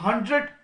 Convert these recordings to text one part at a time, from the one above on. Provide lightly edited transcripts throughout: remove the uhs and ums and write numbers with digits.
100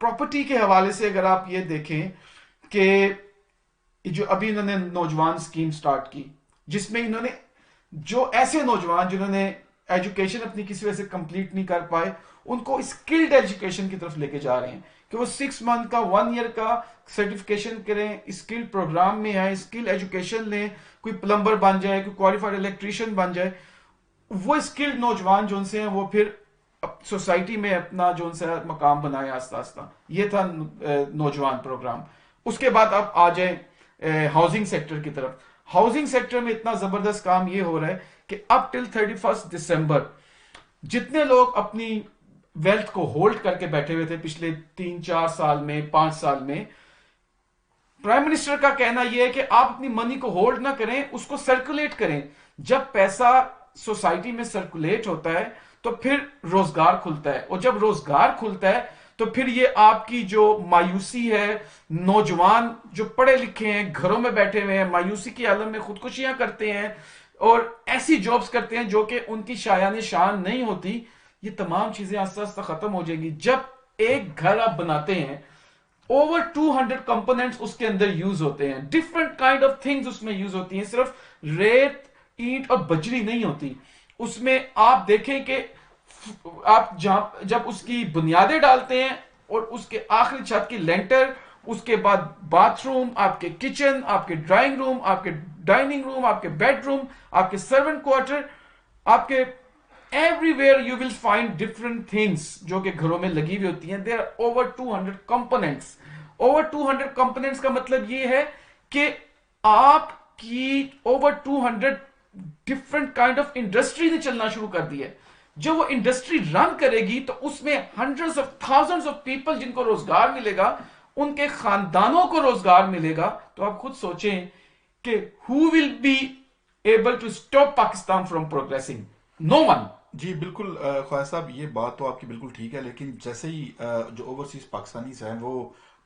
property کے حوالے سے اگر آپ یہ دیکھیں کہ جو ابھی انہوں نے نوجوان اسکیم سٹارٹ کی، جس میں انہوں نے جو ایسے نوجوان جنہوں نے ایجوکیشن اپنی کسی وجہ سے کمپلیٹ نہیں کر پائے، ان کو اسکلڈ ایجوکیشن کی طرف لے کے جا رہے ہیں کہ وہ 6 منتھ کا 1 ایئر کا سرٹیفکیشن کریں، اسکل پروگرام میں آئیں، اسکل ایجوکیشن لیں، کوئی پلمبر بن جائے، کوئی کوالیفائڈ الیکٹریشین بن جائے. وہ اسکلڈ نوجوان جو ان سے ہیں وہ پھر سوسائٹی میں اپنا جو ان سے مقام بنائے آہستہ آہستہ. یہ تھا نوجوان پروگرام. اس کے بعد آپ آ جائیں ہاؤسنگ سیکٹر کی طرف. ہاؤسنگ سیکٹر میں اتنا زبردست کام یہ ہو رہا ہے کہ اب ٹل 31 دسمبر جتنے لوگ اپنی ویلتھ کو ہولڈ کر کے بیٹھے ہوئے تھے پچھلے 3-4 سال میں 5 سال میں، پرائم منسٹر کا کہنا یہ ہے کہ آپ اپنی منی کو ہولڈ نہ کریں، اس کو سرکولیٹ کریں. جب پیسہ سوسائٹی میں سرکولیٹ ہوتا ہے تو پھر روزگار کھلتا ہے، اور جب روزگار کھلتا ہے تو پھر یہ آپ کی جو مایوسی ہے، نوجوان جو پڑھے لکھے ہیں گھروں میں بیٹھے ہوئے ہیں، مایوسی کے عالم میں خودکشیاں کرتے ہیں اور ایسی جابز کرتے ہیں جو کہ ان کی شایان شان نہیں ہوتی، یہ تمام چیزیں آہستہ آہستہ ختم ہو جائیں گی. جب ایک گھر آپ بناتے ہیں، اوور 200 کمپوننٹس اس کے اندر یوز ہوتے ہیں، ڈفرنٹ کائنڈ آف تھنگز اس میں یوز ہوتی ہیں، صرف ریت، اینٹ اور بجری نہیں ہوتی. اس میں آپ دیکھیں کہ آپ جب اس کی بنیادیں ڈالتے ہیں اور اس کے آخری چھت کی لینٹر، اس کے بعد باتھ روم، آپ کے کچن، آپ کے ڈرائنگ روم، آپ کے ڈائننگ روم، آپ کے بیڈ روم، آپ کے سرونٹ کوارٹر، آپ کے everywhere you will find different things جو کہ گھروں میں لگی ہوئی ہوتی ہیں. there are over 200 components. over 200 components کا مطلب یہ ہے کہ آپ کی over 200 different kind of industry نے چلنا شروع کر دی ہے. جب وہ انڈسٹری رن کرے گی تو اس میں hundreds of thousands of people جن کو روزگار ملے گا، ان کے خاندانوں کو روزگار ملے گا. تو آپ خود سوچیں کہ who will be able to stop Pakistan from progressing? No one. جی بالکل خواجہ صاحب، یہ بات تو آپ کی بالکل ٹھیک ہے، لیکن جیسے ہی جو اوورسیز پاکستانیز ہیں وہ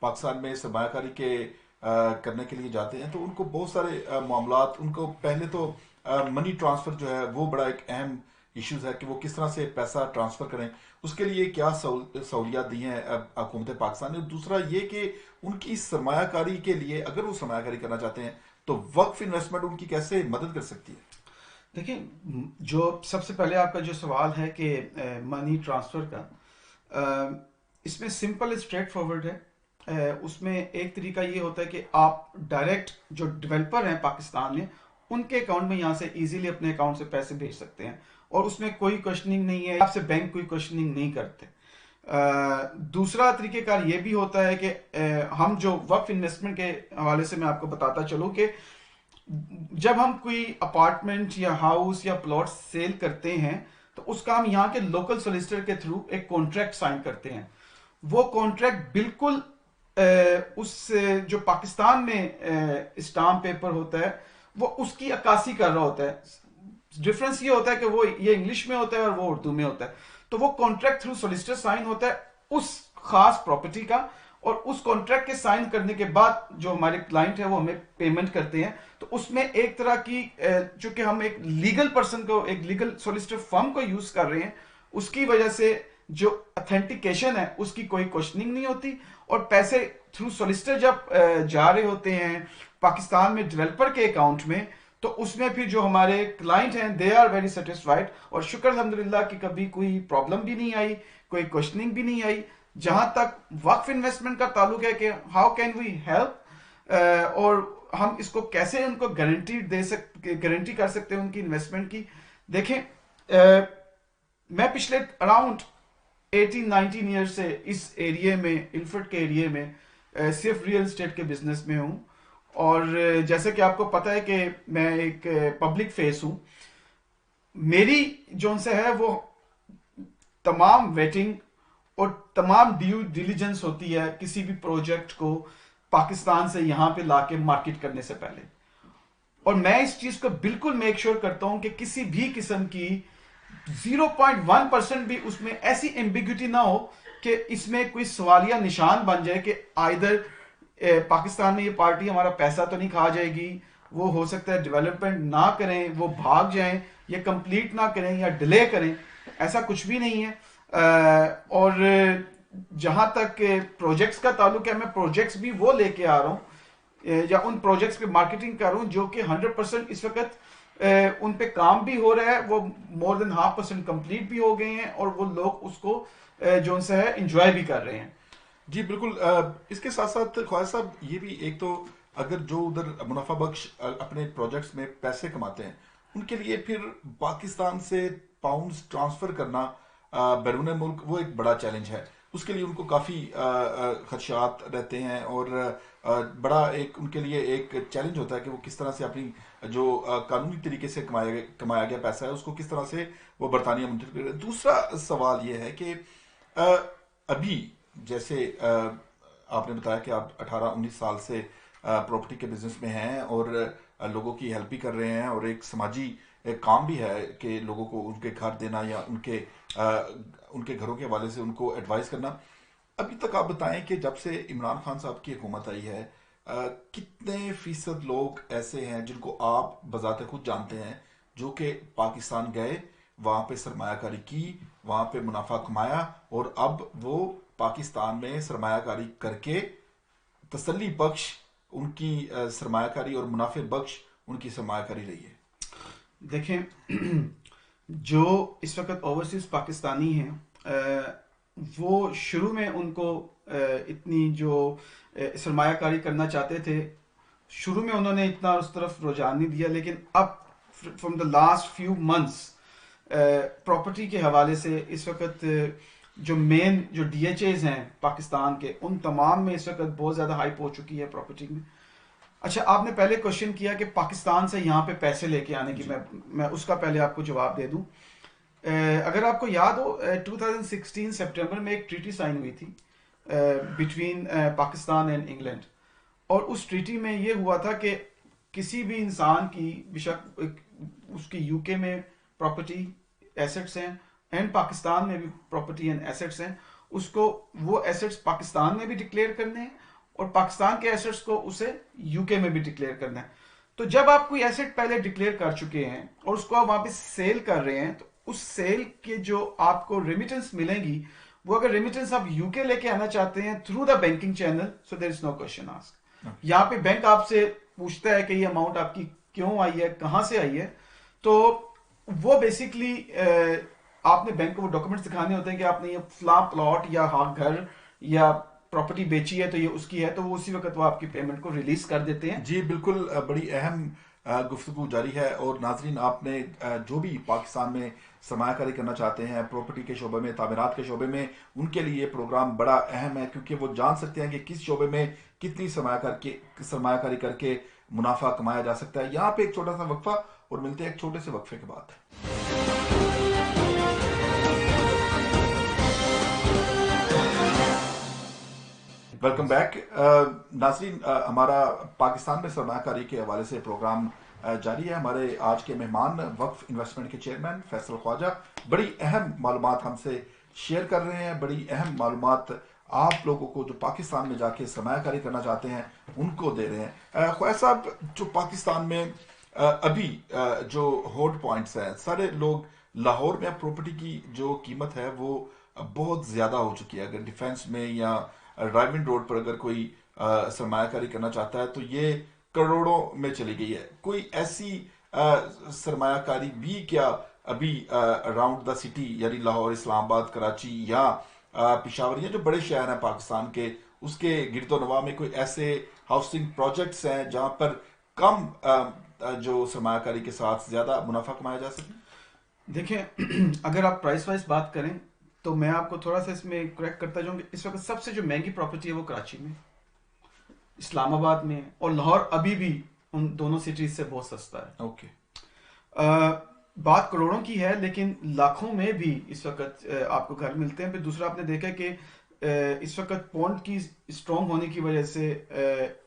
پاکستان میں سرمایہ کاری کے کرنے کے لیے جاتے ہیں تو ان کو بہت سارے معاملات، ان کو پہلے تو منی ٹرانسفر جو ہے وہ بڑا ایک اہم ایشوز ہے کہ وہ کس طرح سے پیسہ ٹرانسفر کریں. اس کے لیے کیا سہولیات دی ہیں حکومت پاکستان نے. اور دوسرا یہ کہ ان کی سرمایہ کاری کے لیے اگر وہ سرمایہ کاری کرنا چاہتے ہیں تو وقف انویسٹمنٹ ان کی کیسے مدد کر سکتی ہے؟ دیکھیں، جو سب سے پہلے آپ کا جو سوال ہے کہ منی ٹرانسفر کا، اس میں سمپل اسٹریٹ فارورڈ ہے. اس میں ایک طریقہ یہ ہوتا ہے کہ آپ ڈائریکٹ جو ڈیولپر ہیں پاکستان میں ان کے اکاؤنٹ میں یہاں سے ایزیلی اپنے اکاؤنٹ سے پیسے بھیج سکتے ہیں، اور اس میں کوئی کوشچننگ نہیں ہے، آپ سے بینک کوئی کوشچننگ نہیں کرتے. دوسرا طریقہ کار یہ بھی ہوتا ہے کہ ہم جو وقف انویسٹمنٹ کے حوالے سے میں آپ کو بتاتا چلوں کہ جب ہم کوئی اپارٹمنٹ یا ہاؤس یا پلاٹ سیل کرتے ہیں تو اس کا ہم یہاں کے لوکل سولیسٹر کے تھرو ایک کانٹریکٹ سائن کرتے ہیں. وہ کانٹریکٹ بالکل اس جو پاکستان میں اسٹامپ پیپر ہوتا ہے وہ اس کی عکاسی کر رہا ہوتا ہے. ڈفرنس یہ ہوتا ہے کہ وہ یہ انگلش میں ہوتا ہے اور وہ اردو میں ہوتا ہے. تو وہ کانٹریکٹ تھرو سولیسٹر سائن ہوتا ہے اس خاص پراپرٹی کا، اور اس کانٹریکٹ کے سائن کرنے کے بعد جو ہمارے کلائنٹ ہے وہ ہمیں پیمنٹ کرتے ہیں. تو اس میں ایک طرح کی چونکہ ہم ایک لیگل پرسن کو، ایک لیگل سولیسٹر فرم کو یوز کر رہے ہیں، اس کی وجہ سے جو اتھینٹیکیشن ہے اس کی کوئی کوشچننگ نہیں ہوتی. اور پیسے تھرو سولیسٹر جب جا رہے ہوتے ہیں پاکستان میں ڈیولپر کے اکاؤنٹ میں، تو اس میں پھر جو ہمارے کلائنٹ ہیں دے آر ویری سیٹسفائڈ، اور شکر الحمدللہ کہ کبھی کوئی پرابلم بھی نہیں آئی، کوئی کوشچننگ بھی نہیں آئی. جہاں تک وقف انویسٹمنٹ کا تعلق ہے کہ ہاؤ کین وی ہیلپ، اور ہم اس کو کیسے ان کو گارنٹی کر سکتے ہیں ان کی انویسٹمنٹ کی. دیکھیں، میں پچھلے اراؤنڈ 18-19 ایئر سے اس ایریے میں، الفرٹ کے ایریے میں صرف ریئل اسٹیٹ کے بزنس میں ہوں. اور جیسے کہ آپ کو پتہ ہے کہ میں ایک پبلک فیس ہوں. میری جو ان سے ہے وہ تمام ویٹنگ اور تمام ڈیو ڈیلیجنس ہوتی ہے کسی بھی پروجیکٹ کو پاکستان سے یہاں پہ لا کے مارکیٹ کرنے سے پہلے. اور میں اس چیز کو بالکل میک شور کرتا ہوں کہ کسی بھی قسم کی 0.1% بھی اس میں ایسی ایمبیگوٹی نہ ہو کہ اس میں کوئی سوالیہ نشان بن جائے کہ آئدر پاکستان میں یہ پارٹی ہمارا پیسہ تو نہیں کھا جائے گی، وہ ہو سکتا ہے ڈیولپمنٹ نہ کریں، وہ بھاگ جائیں یا کمپلیٹ نہ کریں یا ڈیلے کریں. ایسا کچھ بھی نہیں ہے. اور جہاں تک پروجیکٹس کا تعلق ہے، میں پروجیکٹس بھی وہ لے کے آ رہا ہوں یا ان پروجیکٹس پہ مارکیٹنگ کر رہا ہوں جو کہ 100% اس وقت ان پہ کام بھی ہو رہا ہے، وہ مور دین 0.5% کمپلیٹ بھی ہو گئے ہیں، اور وہ لوگ اس کو جو ان سے ہے انجوائے بھی کر رہے ہیں. جی بالکل. اس کے ساتھ ساتھ خواجہ صاحب یہ بھی ایک تو اگر جو ادھر منافع بخش اپنے پروجیکٹس میں پیسے کماتے ہیں ان کے لیے پھر پاکستان سے پاؤنڈز ٹرانسفر کرنا بیرون ملک وہ ایک بڑا چیلنج ہے. اس کے لیے ان کو کافی خدشات رہتے ہیں اور بڑا ایک ان کے لیے ایک چیلنج ہوتا ہے کہ وہ کس طرح سے اپنی جو قانونی طریقے سے کمایا گیا پیسہ ہے اس کو کس طرح سے وہ برطانیہ منتقل کرے. دوسرا سوال یہ ہے کہ ابھی جیسے آپ نے بتایا کہ آپ 18-19 سال سے پراپرٹی کے بزنس میں ہیں اور لوگوں کی ہیلپ بھی کر رہے ہیں اور ایک سماجی ایک کام بھی ہے کہ لوگوں کو ان کے گھر دینا یا ان کے گھروں کے حوالے سے ان کو ایڈوائز کرنا. ابھی تک آپ بتائیں کہ جب سے عمران خان صاحب کی حکومت آئی ہے کتنے فیصد لوگ ایسے ہیں جن کو آپ بذات خود جانتے ہیں جو کہ پاکستان گئے، وہاں پہ سرمایہ کاری کی، وہاں پہ منافع کمایا اور اب وہ پاکستان میں سرمایہ کاری کر کے تسلی بخش ان کی سرمایہ کاری اور منافع بخش ان کی سرمایہ کاری رہی ہے؟ دیکھیں جو اس وقت اوورسیز پاکستانی ہیں وہ شروع میں ان کو اتنی جو سرمایہ کاری کرنا چاہتے تھے، شروع میں انہوں نے اتنا اس طرف رجحان نہیں دیا، لیکن اب from the last few months property کے حوالے سے اس وقت جو مین جو ڈی ایچ ایز ہیں پاکستان کے ان تمام میں اس وقت بہت زیادہ ہائپ ہو چکی ہے پراپرٹی میں. اچھا آپ نے پہلے کوشچن کیا کہ پاکستان سے یہاں پہ پیسے لے کے آنے کی، میں اس کا پہلے آپ کو جواب دے دوں. اگر آپ کو یاد ہو 2016 سپٹمبر میں ایک ٹریٹی سائن ہوئی تھی بٹوین پاکستان اینڈ انگلینڈ، اور اس ٹریٹی میں یہ ہوا تھا کہ کسی بھی انسان کی بشک اس کی یو کے میں پراپرٹی ایسٹس ہیں اینڈ پاکستان میں بھی پراپرٹی اینڈ ایسٹس ہیں، اس کو وہ ایسٹس پاکستان میں بھی ڈکلیئر کرنے ہیں اور پاکستان کے ایسٹس کو اسے یو کے میں بھی ڈکلیئر کرنا ہے. تو جب آپ کوئی ایسٹ پہلے ڈکلیئر کر چکے ہیں اور اس کو آپ وہاں پہ سیل کر رہے ہیں تو اس سیل کے جو آپ کو ریمیٹنس ملیں گی، وہ اگر ریمیٹنس آپ یو کے لے کے آنا چاہتے ہیں through the banking channel, so there is no question ask. یہاں پہ بینک آپ سے پوچھتا ہے کہ یہ اماؤنٹ آپ کی کیوں آئی ہے، کہاں سے آئی ہے، تو وہ بیسکلی آپ نے بینک کو وہ ڈاکومنٹس دکھانے ہوتے ہیں کہ آپ نے یہ فلاں پلاٹ یا گھر یا پراپرٹی بیچی ہے تو یہ اس کی ہے، تو وہ اسی وقت وہ آپ کی پیمنٹ کو ریلیز کر دیتے ہیں. جی بالکل. بڑی اہم گفتگو جاری ہے اور ناظرین آپ نے جو بھی پاکستان میں سرمایہ کاری کرنا چاہتے ہیں پراپرٹی کے شعبے میں، تعمیرات کے شعبے میں، ان کے لیے یہ پروگرام بڑا اہم ہے کیونکہ وہ جان سکتے ہیں کہ کس شعبے میں کتنی سرمایہ کاری کر کے منافع کمایا جا سکتا ہے. یہاں پہ ایک چھوٹا سا وقفہ اور ملتے ہیں ایک چھوٹے سے وقفے کے بعد. Welcome back. ناظرین ہمارا پاکستان میں سرمایہ کاری کے حوالے سے پروگرام جاری ہے. ہمارے آج کے مہمان وقف انویسٹمنٹ کے چیئرمین فیصل خواجہ بڑی اہم معلومات ہم سے شیئر کر رہے ہیں، بڑی اہم معلومات آپ لوگوں کو جو پاکستان میں جا کے سرمایہ کاری کرنا چاہتے ہیں ان کو دے رہے ہیں. خواجہ صاحب جو پاکستان میں ابھی جو ہاٹ پوائنٹس ہیں، سارے لوگ لاہور میں پراپرٹی کی جو قیمت ہے وہ بہت زیادہ ہو چکی ہے. اگر ڈیفینس میں یا ڈرائیونگ روڈ پر اگر کوئی سرمایہ کاری کرنا چاہتا ہے تو یہ کروڑوں میں چلی گئی ہے. کوئی ایسی سرمایہ کاری بھی کیا ابھی اراؤنڈ دا سٹی یعنی لاہور، اسلام آباد، کراچی یا پشاور یا جو بڑے شہر ہیں پاکستان کے اس کے گرد و نواح میں کوئی ایسے ہاؤسنگ پروجیکٹس ہیں جہاں پر کم جو سرمایہ کاری کے ساتھ زیادہ منافع کمایا جا سکے؟ دیکھیں اگر آپ پرائس وائز بات کریں تو میں آپ کو تھوڑا سا اس میں کریکٹ کرتا جاؤں کہ اس وقت سب سے جو مہنگی پراپرٹی ہے وہ کراچی میں، اسلام آباد میں، اور لاہور ابھی بھی ان دونوں سٹیز سے بہت سستا ہے. اوکے. بات کروڑوں کی ہے لیکن لاکھوں میں بھی اس وقت آپ کو گھر ملتے ہیں. پھر دوسرا آپ نے دیکھا کہ اس وقت پونڈ کی اسٹرانگ ہونے کی وجہ سے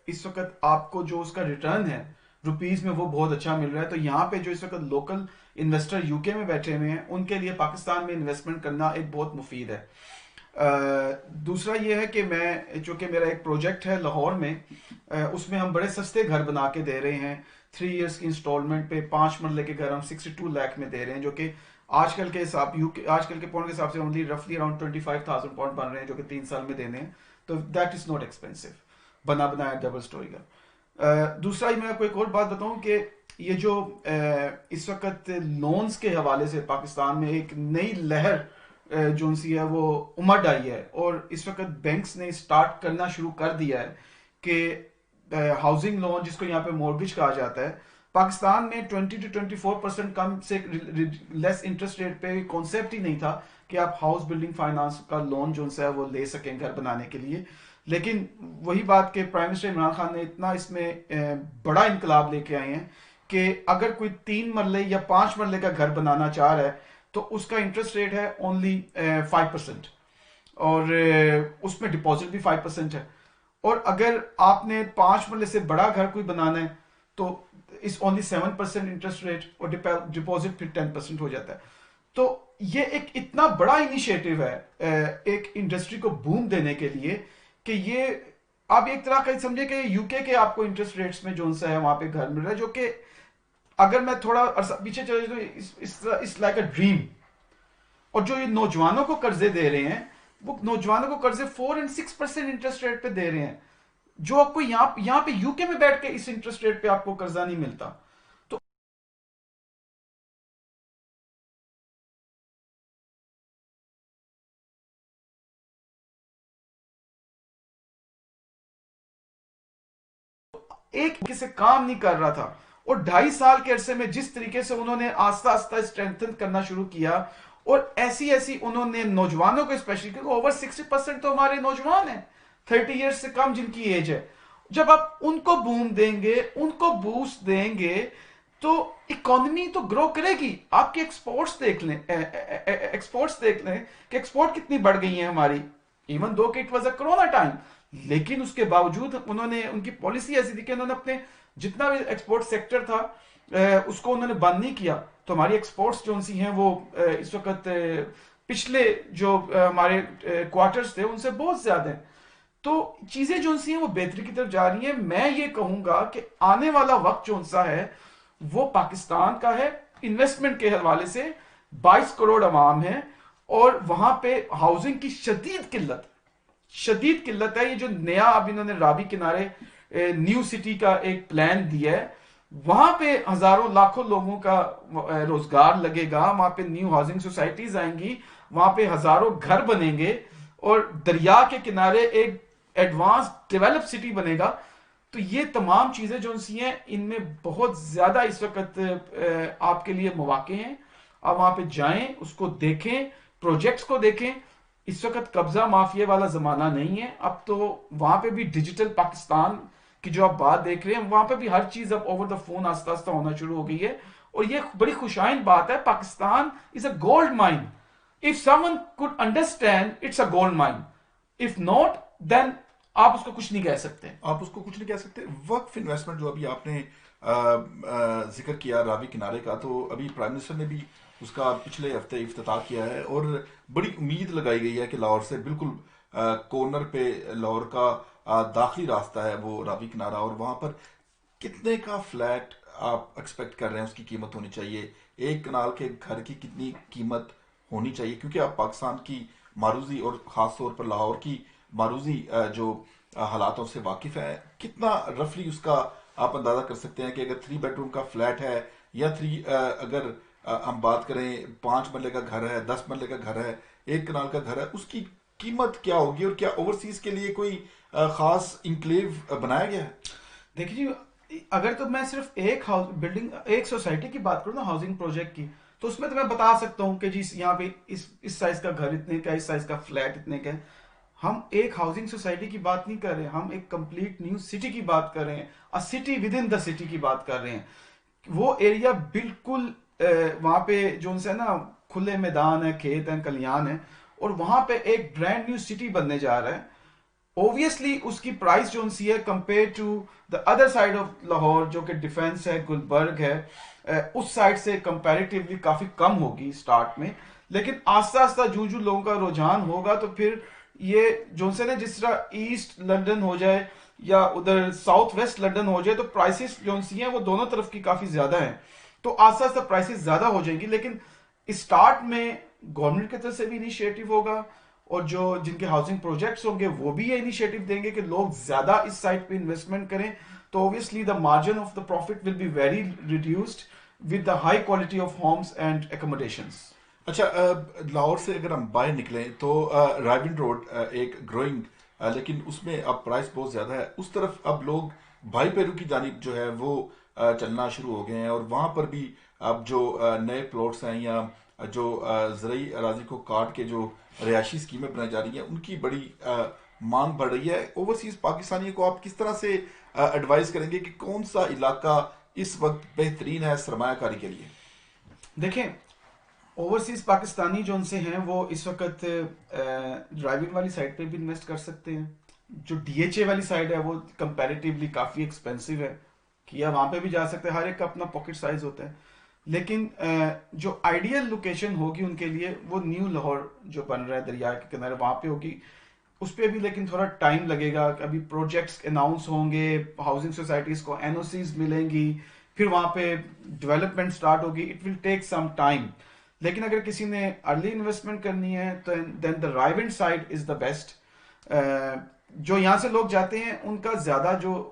اس وقت آپ کو جو اس کا ریٹرن ہے روپیز میں وہ بہت اچھا مل رہا ہے. تو یہاں پہ جو اس وقت لوکل انویسٹر یو کے میں بیٹھے ہوئے ہیں ان کے لیے پاکستان میں انویسٹمنٹ کرنا ایک بہت مفید ہے. دوسرا یہ ہے کہ میں چونکہ میرا ایک پروجیکٹ ہے لاہور میں، اس میں ہم بڑے سستے گھر بنا کے دے رہے ہیں 3 ایئرس کی انسٹالمنٹ پہ. 5 مرلے کے گھر ہم 62 لاکھ میں دے رہے ہیں جو کہ آج کل کے حساب آج کل کے پاؤنڈ کے حساب سے اونلی رفلی اراؤنڈ 25,000 پاؤنڈ بن رہے ہیں جو کہ 3 سال میں دینے ہیں. تو دیٹ از ناٹ ایکسپینسو بنا بنایا ڈبل اسٹوری کا. دوسرا میں آپ کو ایک اور بات بتاؤں کہ یہ جو اس وقت لونز کے حوالے سے پاکستان میں ایک نئی لہر جو سی ہے وہ امڈ آئی ہے, اور اس وقت بینکس نے اسٹارٹ کرنا شروع کر دیا ہے کہ ہاؤسنگ لون جس کو یہاں پہ مورگیج کہا جاتا ہے, پاکستان میں 20 to 24% کم سے لیس انٹرسٹ ریٹ پہ کانسیپٹ ہی نہیں تھا کہ آپ ہاؤس بلڈنگ فائنانس کا لون جو ہے وہ لے سکیں گھر بنانے کے لیے. لیکن وہی بات کہ پرائم منسٹر عمران خان نے اتنا اس میں بڑا انقلاب لے کے آئے ہیں کہ اگر کوئی 3 مرلے یا 5 مرلے کا گھر بنانا چاہ رہا ہے تو اس کا انٹرسٹ ریٹ ہے اونلی 5%, اور اس میں ڈپازٹ بھی 5% ہے. اور اگر آپ نے 5 مرلے سے بڑا گھر کوئی بنانا ہے تو اس اونلی 7% انٹرسٹ ریٹ, اور ڈپازٹ پھر 10% ہو جاتا ہے. تو یہ ایک اتنا بڑا انیشیٹو ہے ایک انڈسٹری کو بوم دینے کے لیے کہ یہ آپ ایک طرح کا سمجھے کہ یو کے آپ کو انٹرسٹ ریٹس میں جو ہے وہاں پہ گھر مل رہا ہے, جو کہ اگر میں تھوڑا پیچھے چلے تو اس لائک اے ڈریم. اور جو یہ نوجوانوں کو قرضے دے رہے ہیں وہ نوجوانوں کو قرضے 4 and 6% انٹرسٹ ریٹ پہ دے رہے ہیں, جو آپ کو یہاں پہ یو کے میں بیٹھ کے اس انٹرسٹ ریٹ پہ آپ کو قرضہ نہیں ملتا. تو ایک کسی کام نہیں کر رہا تھا, اور 2.5 سال کے عرصے میں جس طریقے سے انہوں نے آہستہ آہستہ اسٹرینتھن کرنا شروع کیا, اور ایسی انہوں نے نوجوانوں کو اسپیشلی, کیونکہ اوور 60% تو ہمارے نوجوان ہیں 30 ایئرس سے کم جن کی ایج ہے, جب آپ ان کو بوم دیں گے, ان کو بوسٹ دیں گے تو اکانومی تو گرو کرے گی. آپ کے ایکسپورٹس دیکھ لیں کہ ایکسپورٹ کتنی بڑھ گئی ہیں ہماری, ایون دو کہ it was a corona time, لیکن اس کے باوجود انہوں نے ان کی پالیسی ایسی تھی کہ انہوں نے اپنے جتنا بھی ایکسپورٹ سیکٹر تھا اس کو انہوں نے بند نہیں کیا. تو ہماری ایکسپورٹس جو سی ہیں وہ اس وقت پچھلے جو ہمارے کوارٹرز تھے ان سے بہت زیادہ ہیں. تو چیزیں جو سی ہیں وہ بہتری کی طرف جا رہی ہیں. میں یہ کہوں گا کہ آنے والا وقت جو سا ہے وہ پاکستان کا ہے انویسٹمنٹ کے حوالے سے. 22 کروڑ عوام ہے اور وہاں پہ ہاؤسنگ کی شدید قلت ہے. یہ جو نیا اب انہوں نے راوی کنارے نیو سٹی کا ایک پلان دیا ہے, وہاں پہ ہزاروں لاکھوں لوگوں کا روزگار لگے گا, وہاں پہ نیو ہاؤسنگ سوسائٹیز آئیں گی, وہاں پہ ہزاروں گھر بنیں گے, اور دریا کے کنارے ایک ایڈوانس ڈیولپ سٹی بنے گا. تو یہ تمام چیزیں جو سی ہیں ان میں بہت زیادہ اس وقت آپ کے لیے مواقع ہیں. آپ وہاں پہ جائیں, اس کو دیکھیں, پروجیکٹس کو دیکھیں. اس وقت قبضہ مافیا والا زمانہ نہیں ہے, اب تو وہاں پہ بھی ڈیجیٹل پاکستان کی جو آپ بات دیکھ رہے ہیں وہاں پہ بھی ہر چیز اب اوور دا فون آہستہ آہستہ ہونا شروع ہو گئی ہے. اور یہ بڑی خوشائن بات ہے, Pakistan is a gold mine. If someone could understand, it's a gold mine. If not, then آپ اس کو کچھ نہیں کہہ سکتے. آپ اس کو کچھ نہیں کہہ سکتے. وقف انویسٹمنٹ جو ابھی آپ نے ذکر کیا راوی کنارے کا, تو ابھی پرائم منسٹر نے بھی اس کا پچھلے ہفتے افتتاح کیا ہے, اور بڑی امید لگائی گئی ہے کہ لاہور سے بالکل کارنر پہ لاہور کا داخلی راستہ ہے وہ راوی کنارہ, اور وہاں پر کتنے کا فلیٹ آپ ایکسپیکٹ کر رہے ہیں اس کی قیمت ہونی چاہیے, ایک کنال کے گھر کی کتنی قیمت ہونی چاہیے, کیونکہ آپ پاکستان کی معروضی اور خاص طور پر لاہور کی معروضی جو حالاتوں سے واقف ہے, کتنا رفلی اس کا آپ اندازہ کر سکتے ہیں کہ اگر 3 بیڈ روم کا فلیٹ ہے یا اگر ہم بات کریں 5 مرلے کا گھر ہے, 10 مرلے کا گھر ہے, 1 کنال کا گھر ہے, اس کی قیمت کیا ہوگی, اور کیا اوورسیز کے لیے کوئی خاص انکلیو بنایا گیا ہے؟ دیکھیے جی, اگر تو میں صرف ایک بلڈنگ ایک سوسائٹی کی بات کروں نا ہاؤسنگ پروجیکٹ کی, تو اس میں تو میں بتا سکتا ہوں کہ جی یہاں پہ اس سائز کا گھر اتنے کا, اس سائز کا فلیٹ اتنے کا ہے. ہم ایک ہاؤسنگ سوسائٹی کی بات نہیں کر رہے, ہم ایک کمپلیٹ نیو سٹی کی بات کر رہے ہیں, city with in the city کی بات کر رہے ہیں. وہ ایریا بالکل وہاں پہ جو ہے نا کھلے میدان ہے, کھیت ہیں, کلیان ہیں, اور وہاں پہ ایک برانڈ نیو سٹی بننے جا رہا ہے. اوبویسلی اس کی پرائس جو سی ہے compare to the other side of Lahore جو کہ ڈیفینس ہے, گلبرگ ہے, اس سائڈ سے کمپیریٹیولی کافی کم ہوگی سٹارٹ میں. لیکن آہستہ آہستہ جو لوگوں کا رجحان ہوگا تو پھر یہ جو سے نا جس طرح ایسٹ لنڈن ہو جائے یا ادھر ساؤتھ ویسٹ لنڈن ہو جائے, تو پرائسز جو سی ہیں وہ دونوں طرف کی کافی زیادہ ہیں, تو آہستہ آہستہ پرائسز زیادہ ہو جائیں گی. لیکن اسٹارٹ میں گورنمنٹ کی طرف سے بھی انیشیٹو ہوگا اور جو جن کے ہاؤسنگ پروجیکٹس ہوں گے وہ بھی یہ انیشیٹو دیں گے کہ لوگ زیادہ اس سائٹ پہ انویسٹمنٹ کریں, تو obviously the margin of the profit will be very reduced with the high quality of homes and accommodations. اچھا لاہور سے اگر ہم باہر نکلیں تو رائیون روڈ ایک گروئنگ لیکن اس میں اب پرائس بہت زیادہ ہے, اس طرف اب لوگ بھائی پیرو کی جانب جو ہے وہ چلنا شروع ہو گئے ہیں, اور وہاں پر بھی اب جو نئے پلاٹس ہیں یا جو زرعی اراضی کو کاٹ کے جو رہائشی اسکیمیں بنائی جا رہی ہیں ان کی بڑی مانگ بڑھ رہی ہے. اوورسیز پاکستانیوں کو آپ کس طرح سے ایڈوائز کریں گے کہ کون سا علاقہ اس وقت بہترین ہے سرمایہ کاری کے لیے؟ دیکھیں اوورسیز پاکستانی جو ان سے ہیں وہ اس وقت ڈرائیونگ والی سائڈ پہ بھی انویسٹ کر سکتے ہیں. جو ڈی ایچ اے والی سائڈ ہے وہ کمپیریٹیولی کافی ایکسپینسو ہے, کیا وہاں پہ بھی جا سکتے ہیں, ہر ایک کا اپنا پاکٹ سائز ہوتا ہے. لیکن جو آئیڈیل لوکیشن ہوگی ان کے لیے وہ نیو لاہور جو بن رہا ہے دریا کے کنارے وہاں پہ ہوگی. اس پہ بھی لیکن تھوڑا ٹائم لگے گا, ابھی پروجیکٹس اناؤنس ہوں گے, ہاؤسنگ سوسائٹیز کو این او سیز ملیں گی, پھر وہاں پہ ڈیولپمنٹ سٹارٹ ہوگی, it will take some time. لیکن اگر کسی نے ارلی انویسٹمنٹ کرنی ہے تو then the Raiwind side is the best. جو یہاں سے لوگ جاتے ہیں ان کا زیادہ جو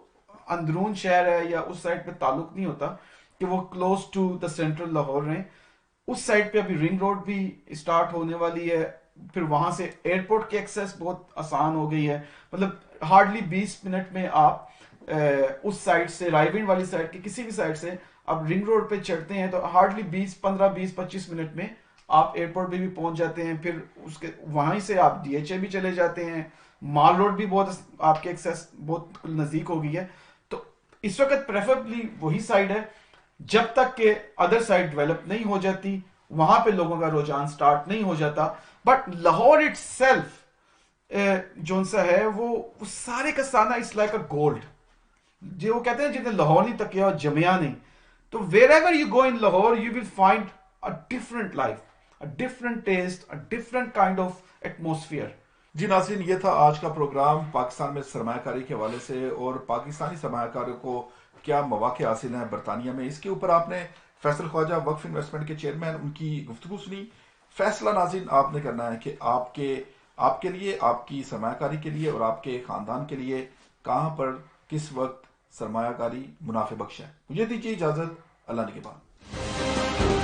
اندرون شہر ہے یا اس سائڈ پہ تعلق نہیں ہوتا کہ وہ close to the central Lahore رہیں. اس سائڈ پہ ابھی رنگ روڈ بھی اسٹارٹ ہونے والی ہے, پھر وہاں سے ایئرپورٹ کی ایکسیس بہت آسان ہو گئی ہے. مطلب ہارڈلی 20 منٹ میں آپ اس سائڈ سے رائیونڈ والی سائڈ کی کسی بھی سائڈ سے اب رنگ روڈ پہ چڑھتے ہیں تو ہارڈلی 15-20-25 منٹ میں آپ ایئرپورٹ پہ بھی پہنچ جاتے ہیں. پھر اس کے وہیں سے آپ ڈی ایچ اے بھی چلے جاتے ہیں, مال روڈ بھی بہت آپ کے ایکسیس بہت نزدیک ہو گئی ہے. تو اس وقت پریفربلی وہی سائڈ ہے جب تک کہ ادر سائڈ ڈیولپ نہیں ہو جاتی, وہاں پہ لوگوں کا رجحان سٹارٹ نہیں ہو جاتا. بٹ لاہور اٹ سیلف جو سا ہے وہ سارے کا سانا اٹس لائک اے گولڈ, جو وہ کہتے ہیں جنہیں لاہور نہیں تکیا اور جمیا نہیں. تو wherever you go in Lahore you will find a different life, a different taste, a different kind of atmosphere. جی ناظرین, یہ تھا آج کا پروگرام پاکستان میں سرمایہ کاری کے حوالے سے, اور پاکستانی سرمایہ کاروں کو کیا مواقع حاصل ہیں برطانیہ میں. اس کے اوپر آپ نے فیصل خواجہ وقف انویسٹمنٹ کے چیئرمین ان کی گفتگو سنی. فیصلہ ناظرین آپ نے کرنا ہے کہ آپ کے لیے, آپ کی سرمایہ کاری کے لیے اور آپ کے خاندان کے لیے کہاں پر کس وقت سرمایہ کاری منافع بخش ہے. مجھے دیجیے اجازت, اللہ نگہبان.